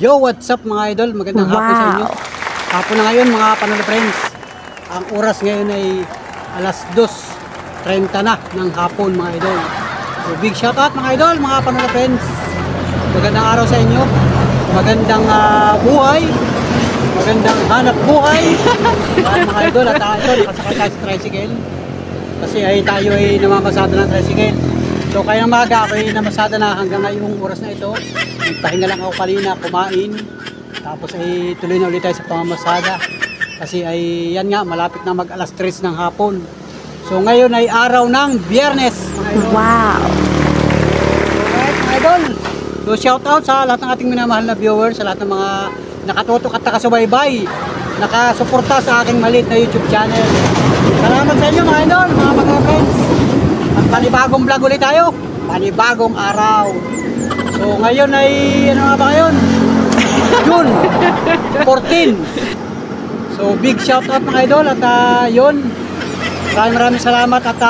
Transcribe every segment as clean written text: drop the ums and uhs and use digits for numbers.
Yo, what's up mga idol? Magandang hapon sa inyo. Hapon na ngayon mga Panalo Friends. Ang oras ngayon ay alas 2:30 na ng hapon mga idol. So big shout out mga idol, mga Panalo Friends. Magandang araw sa inyo. Magandang buhay. Magandang hanap buhay. Mga idol, at ito nakasakay tayo sa tricycle. Kasi tayo ay namamasada ng tricycle. So kaya maga ako ay namasada na hanggang ngayong oras na ito. Nagpahinga lang ako kanina, kumain. Tapos ay tuloy na ulit tayo sa pamamasada. Kasi ay yan nga, malapit na mag alas 3 ng hapon. So ngayon ay araw ng Biyernes. Wow! Alright mga idol. So shout out sa lahat ng ating minamahal na viewers, sa lahat ng mga nakatutok at nakasubaybay, nakasuporta sa aking maliit na YouTube channel. Salamat sa inyo mga idol, mga friends. At panibagong vlog ulit tayo, panibagong araw. So ngayon ay ano nga ba ngayon? June 14. So big shout out mga idol at yun, maraming salamat at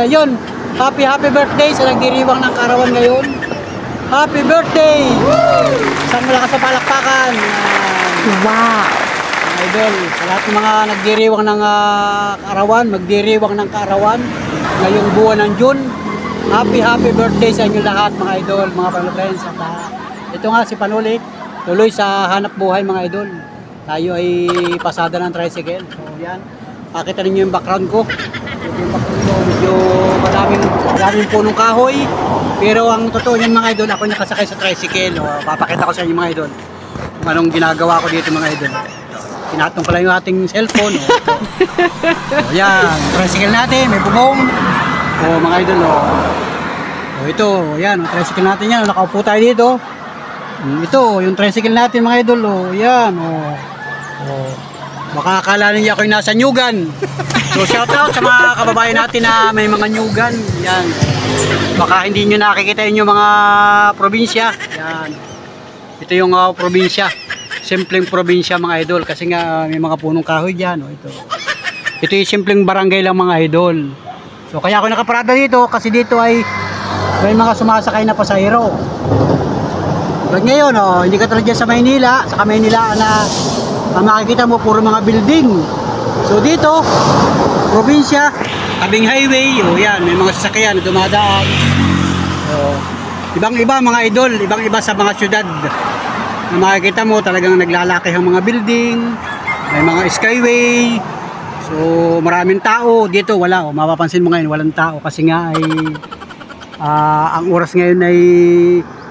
yun, happy birthday sa nagdiriwang ng kaarawan ngayon. Happy birthday! Isang malakas sa palakpakan. Wow! Mga idol, sa lahat ng mga nagdiriwang ng kaarawan, magdiriwang ng kaarawan ngayong buwan ng June. Happy birthday sa inyo lahat mga idol, mga Panalo Friends. At ito nga si Panulik, tuloy sa hanap buhay mga idol. Tayo ay pasada ng tricycle. So yan, pakita ninyo yung background ko. Yung background ko, medyo maraming punong kahoy. Pero ang totoo niyan mga idol, ako nakasakay sa tricycle. Papakita ko sa inyo mga idol kung anong ginagawa ko dito mga idol. Pinatong ko lang yung ating cellphone. So yan, tricycle natin, may bubong. Mga idol, ito, yan, ang tricycle natin yan, nakaupo tayo dito. Ito, yung tricycle natin mga idol, yan, makakala niya ako yung nasa Nyugan. So shout out sa mga kababayan natin na may mga Nyugan, yan. Baka hindi nyo nakikita yung mga probinsya, yan. Ito yung probinsya, simpleng probinsya mga idol, kasi nga may mga punong kahoy dyan, ito yung simpleng barangay lang mga idol. So kaya ako nakaparada dito kasi dito ay may mga sumasakay na pasahero. But ngayon, hindi ka talaga dyan sa Maynila. Sa Maynila na makikita mo puro mga building. So dito, probinsya, tabing highway, yan, may mga sasakyan na dumadaan. Ibang-iba mga idol, ibang-iba sa mga syudad. Na makikita mo talagang naglalaki ang mga building, may mga skyway. So maraming tao dito, wala, mapapansin mo ngayon walang tao kasi nga ay ang oras ngayon ay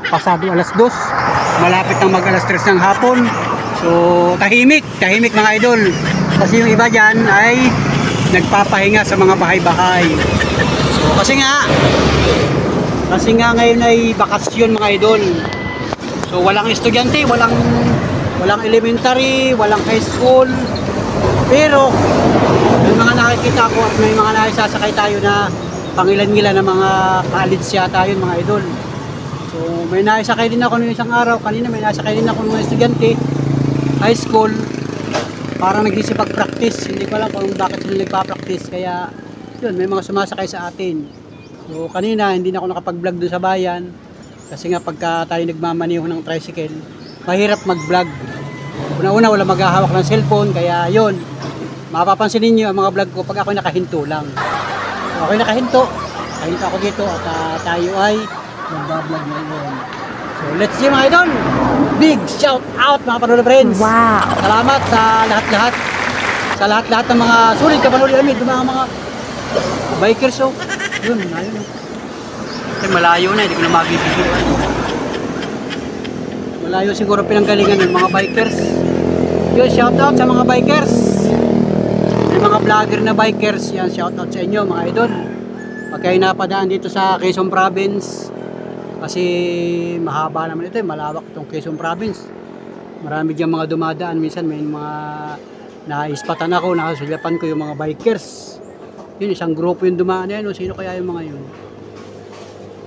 pasado alas 2, malapit nang mag alas 3 ng hapon. So tahimik mga idol, kasi yung iba dyan ay nagpapahinga sa mga bahay-bahay. So kasi nga ngayon ay bakasyon mga idol. So walang estudyante, walang elementary, walang high school. Pero may mga nakikita ko at may mga nakisasakay tayo na pangilan-ngilan ng mga college yata yun mga idol. So may nakisakay din ako noong isang araw, kanina may nakisakay din ako ng mga estudyante, high school. Parang nagsisipag-practice, hindi ko alam kung bakit sila nagpa-practice, kaya yun, may mga sumasakay sa atin. So kanina hindi na ako nakapag-vlog doon sa bayan kasi nga pagka tayo nagmamaneho ng tricycle, mahirap mag-vlog. Una-una wala maghahawak ng cellphone, kaya yun, mapapansin niyo ang mga vlog ko pag ako nakahinto lang. So ako nakahinto ako dito at tayo ay mag-vlog ngayon. So let's see mga idol, big shout out mga Panalo Friends. Wow! Salamat sa lahat-lahat, sa lahat-lahat ng mga sulit ka Panalo Amid, mga bikers. Yun, ayun. Kasi malayo na, hindi ko na mabibigyan. Malayo siguro pinanggalingan ng mga bikers. Yun, shout out sa mga bikers. May mga vlogger na bikers, yan, shout out sa inyo mga idol. Pag kayo napadaan dito sa Quezon Province, kasi mahaba naman ito, malawak itong Quezon Province. Marami dyan mga dumadaan, minsan may mga naispatan ako, nakasulyapan ko yung mga bikers. Yun, isang grupo yung dumaan yan, sino kaya yung mga yun?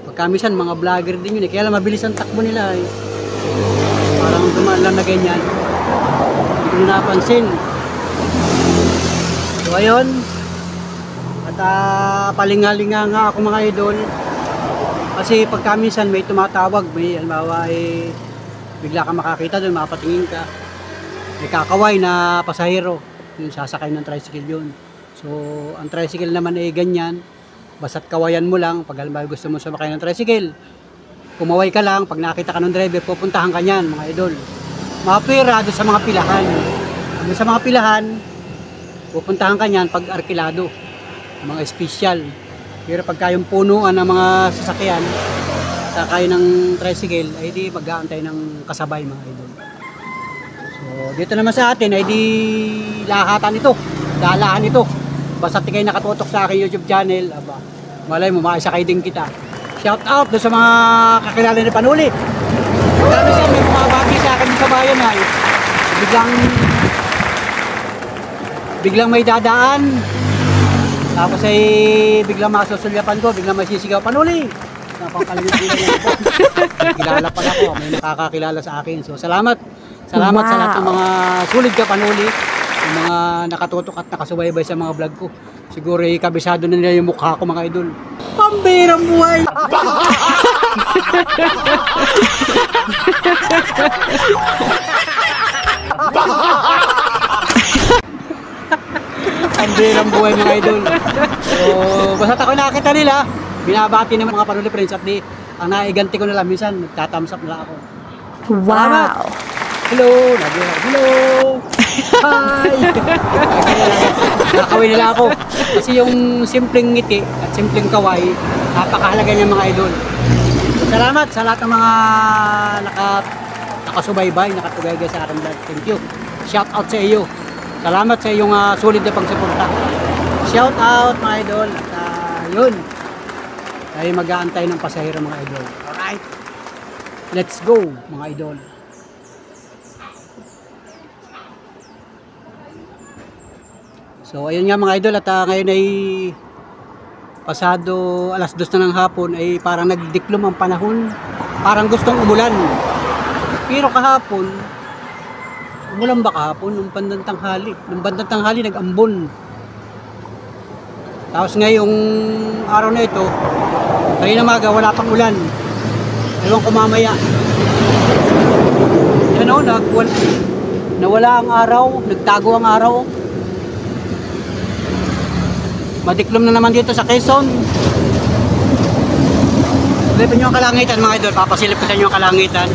Pagka minsan mga vlogger din yun, kaya lang mabilis ang takbo nila parang dumaan lang na ganyan, hindi ko napansin. So ayun, at palingalinga nga ako mga idol, kasi pagka minsan may tumatawag, may halimbawa bigla ka makakita doon, mapatingin ka. May kakaway na pasahero, yung sasakay ng tricycle yun. So, ang tricycle naman ay ganyan, basta't kawayan mo lang, pag halimbawa gusto mo sumakay ng tricycle, kumaway ka lang, pag nakita ka ng driver, pupuntahan ka niyan, mga idol. Mapira doon sa mga pilahan. Doon sa mga pilahan, pupuntahan ka niyan pag arkilado, mga espesyal. Pero pagka yung punuan ng mga sasakyan, sakay ng tricycle, ay di mag-aantay ng kasabay, mga idol. So, dito naman sa atin ay di lahatan ito, dalaan ito. Basta kayo nakatutok sa aking YouTube channel, aba, malay mo, maisakay din kita. Shout out doon sa mga kakilala ni Panuli. Dami sa may mga bagay sa akin sa bayan ay biglang may dadaan. Tapos ay biglang masusulyapan ko, biglang may sisigaw, Panuli! Napangkalimutan ko. Kilala pala ko, may nakakakilala sa akin. So, salamat sa lahat ng mga sulit ka Panuli, yung mga nakatutok at nakasubaybay sa mga vlog ko. Siguro kabisado na nila yung mukha ko, mga idol. Pambirang buhay! Pambirang buhay, mga idol. So, basta ako nakakita nila, binabati ng mga Panuli friends at di, ang naiganti ko nila, minsan nagtatams up nila ako. Wow! Hello! Hello! Hi! Nakakawin nila ako. Kasi yung simpleng ngiti at simpleng kaway, napakahalaga niya, mga idol. Salamat sa lahat ng mga nakasubaybay, nakatugay sa aking vlog. Thank you. Shout out sa iyo. Salamat sa iyong sulit na pagsuporta. Shout out, mga idol. At yun, tayo mag-aantay ng pasahero, mga idol. Alright. Let's go, mga idol. So ayun nga, mga idol, at ngayon ay pasado alas 2 na ng hapon, ay parang nagdiklom ang panahon, parang gustong umulan. Pero kahapon, umulan ba kahapon? Nung bandang tanghali nag-ambon. Tapos ngayong araw na ito, kanina maga wala pang ulan. Ewan ko mamaya. Yan o, nawala ang araw, nagtago ang araw. Madiklom na naman dito sa Quezon. Silipin nyo ang kalangitan, mga idol. Papasilip ko sa inyo ang kalangitan.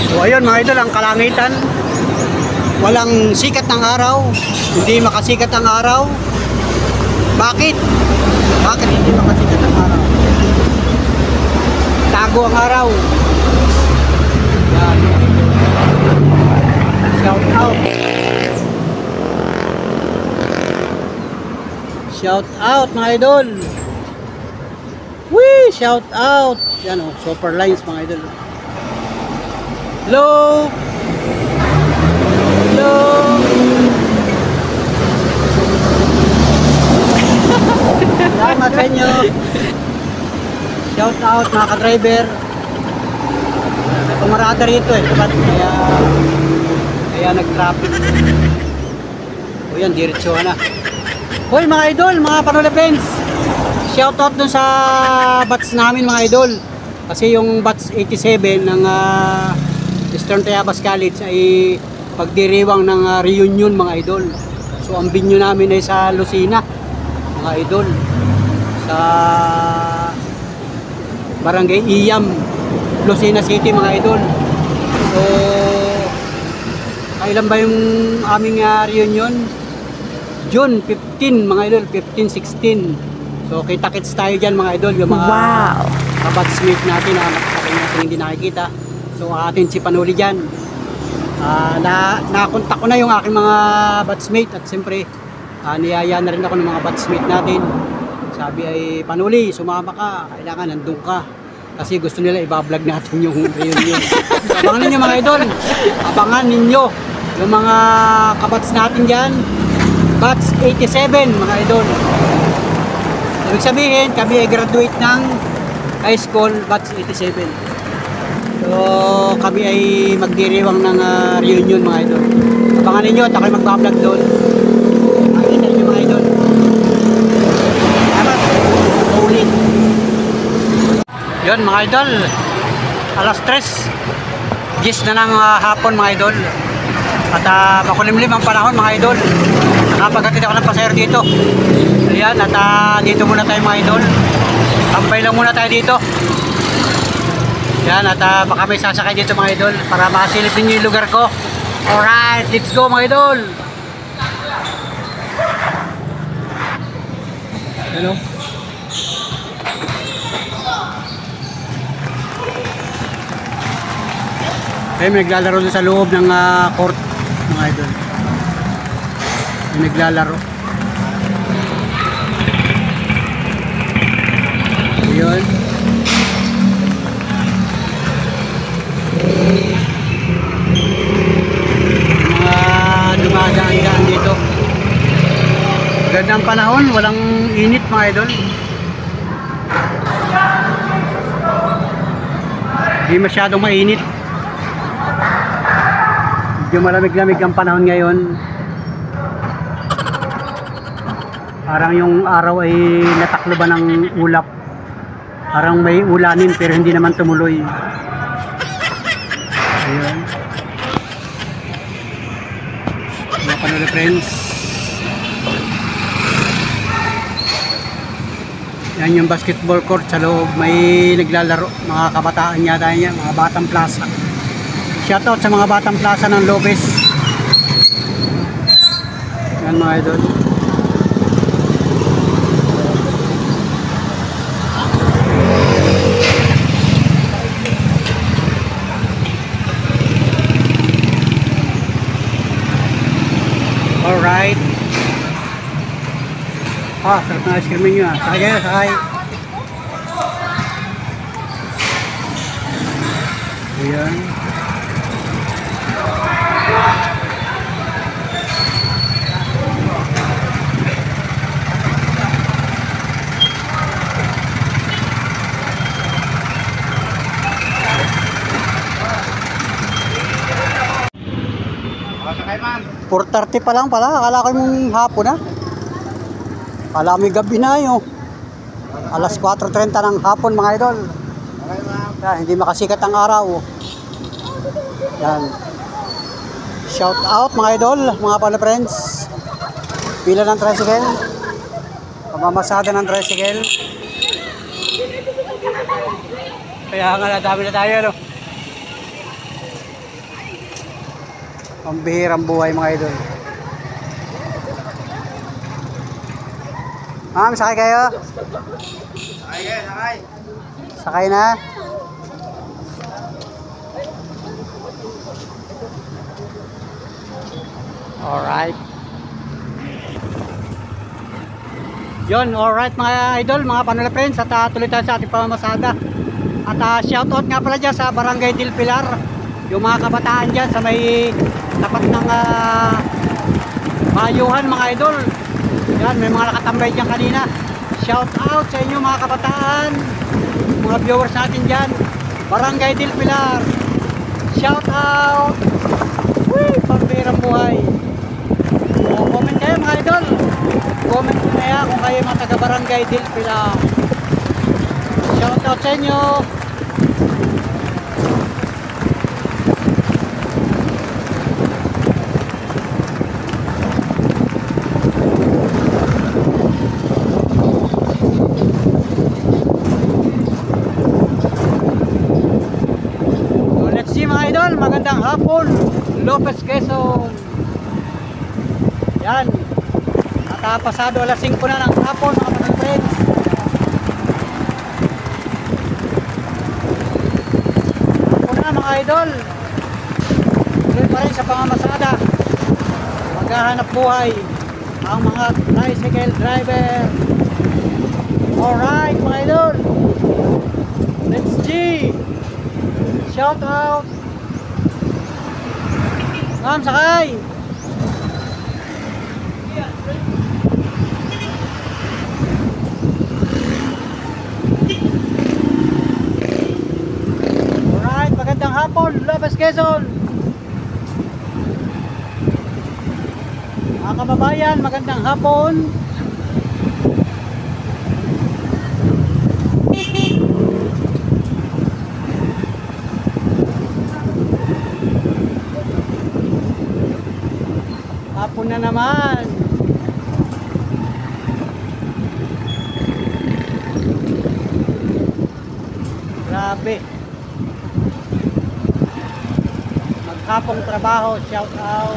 So ayun, mga idol, ang kalangitan. Walang sikat ng araw, hindi makasikat ang araw. Bakit? Bakit hindi makasikat ang araw? Tago ang araw. Yan. Shout out. Shout out, mga idol. Wee! Shout out. Yan o, super lines, mga idol. Hello! Hello! Salamat sa inyo. Shout out, mga ka-driver. May pumarada rito eh. Kaya nag-traffic. O yan, diretsuhan na. Hoy, mga idol, mga Panuli friends. Shout out dun sa batch namin, mga idol. Kasi yung batch 87 ng Eastern Tayabas College ay pagdiriwang ng reunion, mga idol. So ang venue namin ay sa Lucena, mga idol, sa Barangay Iyam, Lucena City, mga idol. So kailan ba yung aming reunion? June 15, mga idol, 15-16. So kita-kits tayo dyan, mga idol, yung mga kabatsmate natin na matagal natin hindi nakikita. So atin si Panuli dyan. Nakontak ko na yung aking mga batchmate at siyempre niyaya na rin ako ng mga batchmate natin. Sabi ay, Panuli, sumama ka, kailangan nandun ka kasi gusto nila ibablog natin yung reunion. Abangan ninyo, mga idol, abangan ninyo yung mga kabats natin dyan, batch 87, mga idol. Ibig sabihin, kami ay graduate ng high school batch 87. So kami ay magdiriwang ng reunion mga idol. Abangan ninyo at ako'y magbablog doon. Makikita ninyo mga idol. Salamat. Ulit. Yun mga idol. Alas 3. 10 na ng hapon mga idol. At makulimlim ang panahon mga idol. Nakapaghatid ako ng pasahero dito. Ayan, at dito muna tayo mga idol. Tambay lang muna tayo dito. Yan, at baka may sasakay dito mga idol para makasilip ninyo yung lugar ko. Alright, let's go mga idol. Hello. Ay, may naglalaro doon sa loob ng court mga idol. May naglalaro. Yun. Mga dumadaan-daan dito. Gandang panahon, walang init mga idol. Hindi masyadong mainit. Medyo malamig-lamig ang panahon ngayon. Parang yung araw ay natakloban ng ulap. Parang may ulanin pero hindi naman tumuloy. Ayun. Mga panola friends. Yan yung basketball court sa loob. May naglalaro. Mga kabataan yata niya. Mga Batang Plaza. Shoutout sa mga Batang Plaza ng Lopez. Yan mga idol. Alright. Sarap na ice cream ninyo ah. Sakay kayo, sakay. Ayan. Sakay man. 4:30 pa lang pala. Akala ko yung hapon na. Akala ko may gabi na yun. Alas 4:30 ng hapon mga idol. Sakay man. Yan, hindi makasikat ang araw. Yan. Shout out mga idol, mga pala friends. Pila ng tricycle. Pamamasada ng tricycle. Kaya nga nadami na tayo no. Pambihirang buhay mga idol. Ma'am, sakay kayo? Sakay kayo, sakay. Sakay na? Alright. Yun, alright mga idol, mga panola friends. At tuloy tayo sa ating pamamasada. At shoutout nga pala dyan sa Barangay Del Pilar. Yung mga kabataan dyan sa may tapat ng Mayuhan mga idol. Yan, may mga nakatambay dyan kanina. Shout out sa inyo mga kabataan, mga viewers natin dyan. Barangay Del Pilar. Shout out. Uy, pambirang buhay. Comment kayo mga idol. Comment nyo na yan kung kayo mga taga Barangay Del Pilar. Shout out sa inyo. Magandang hapon, Lopez, Quezon. Yan. At pasado alas 5 na ng hapon mga mga friends. Hapon na mga idol. Tuloy pa rin sa pangamasada. Maghahanap buhay ang mga tricycle driver. Alright mga idol. Let's G. Shout out. Ma'am, sakay! Quezon. Mga kababayan, magandang hapon. Hapon na naman. Grabe. Maghapong trabaho, shout out.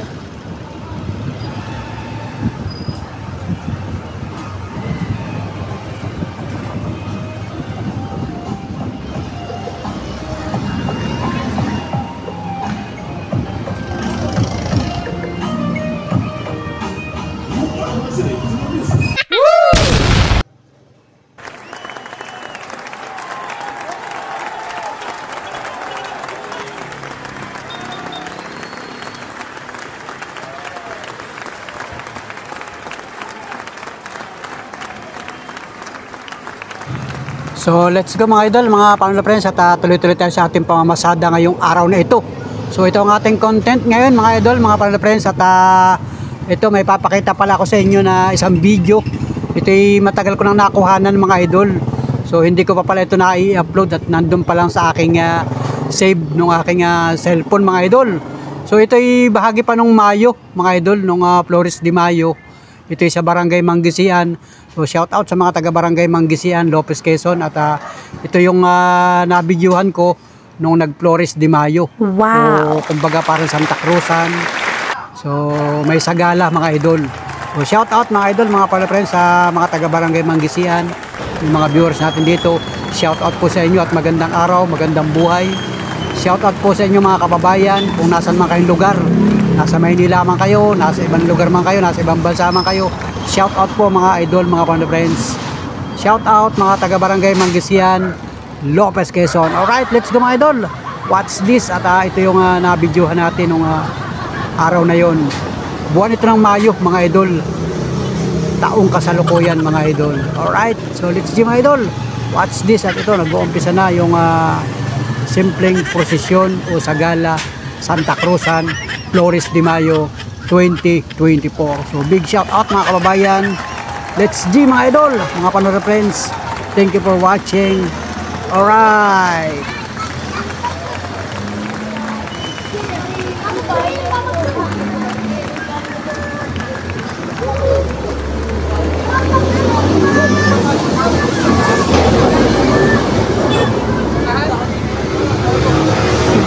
So let's go mga idol, mga panalo friends, at tuloy-tuloy tayo sa ating pamamasada ngayong araw na ito. So ito ang ating content ngayon mga idol, mga panalo friends, at ito may papakita pala ako sa inyo na isang video. Ito'y matagal ko nang nakuhanan mga idol. So hindi ko pa pala ito na-i-upload at nandun pa lang sa aking save nung aking cellphone mga idol. So ito'y bahagi pa nung Mayo mga idol, nung Flores de Mayo. Ito'y sa Barangay Manggisian. So shout out sa mga taga Barangay Manggisian, Lopez, Quezon, at ito yung nabidyuhan ko nung nag-Flores de Mayo. Wow. So kumbaga parang Santa Cruzan. So may sagala mga idol. So shout out mga idol, mga pala friends, sa mga taga Barangay Manggisian, yung mga viewers natin dito. Shout out po sa inyo at magandang araw, magandang buhay. Shout out po sa inyo mga kababayan, kung nasan man kayong lugar. Nasa Maynila man kayo, nasa ibang lugar man kayo, nasa ibang bansa man kayo. Shout out po mga idol, mga pala friends. Shout out mga taga Barangay Manggisian, Lopez, Quezon. Alright, let's go mga idol. Watch this. At ito yung nabidyohan natin nung araw na yon. Buwan ito ng Mayo mga idol. Taong kasalukuyan mga idol. Alright, so let's go mga idol. Watch this. At ito, nag-uumpisa na yung simpleng prosesyon o sagala Santa Cruzan, Flores de Mayo 2024. So big shout out mga kababayan. Let's G mga idol, mga panood friends. Thank you for watching. Alright.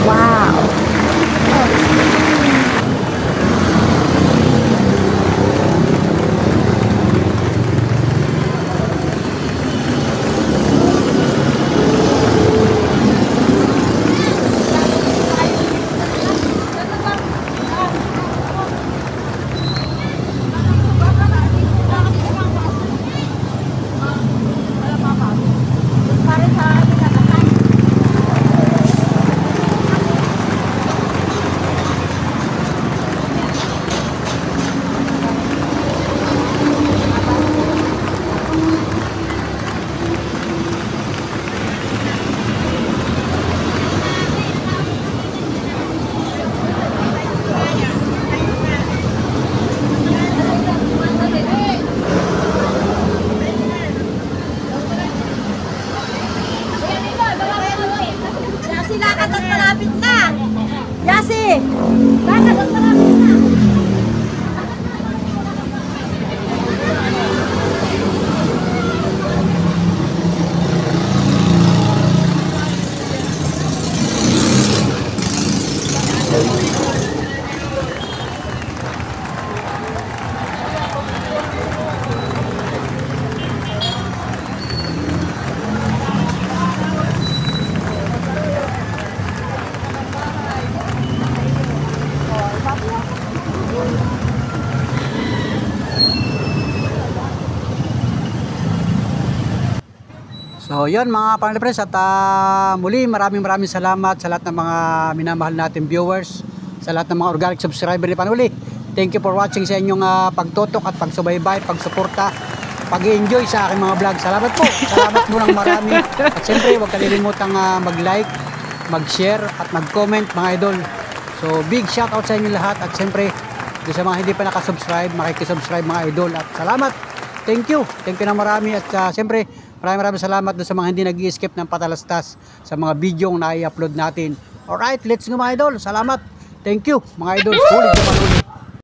Wow. Yasi, lakad at malapit na! Yasi! Lakad at malapit na! So yun mga pangal friends, at muli maraming salamat sa lahat ng mga minamahal natin viewers, sa lahat ng mga organic subscriber ni Panuli. Thank you for watching, sa inyong pagtutok at pagsubaybay, pagsuporta, pag-enjoy sa aking mga vlog. Salamat po, salamat mo ng marami. At siyempre huwag kalilimutang mag-like, mag-share at mag-comment mga idol. So big shout out sa inyo lahat at siyempre doon sa mga hindi pa nakasubscribe, makikisubscribe mga idol at salamat. Thank you na marami at siyempre maraming salamat doon sa mga hindi nag-i-skip ng patalastas sa mga video na i-upload natin. Alright, let's go mga idol. Salamat. Thank you mga idol. Sulit naman ulit.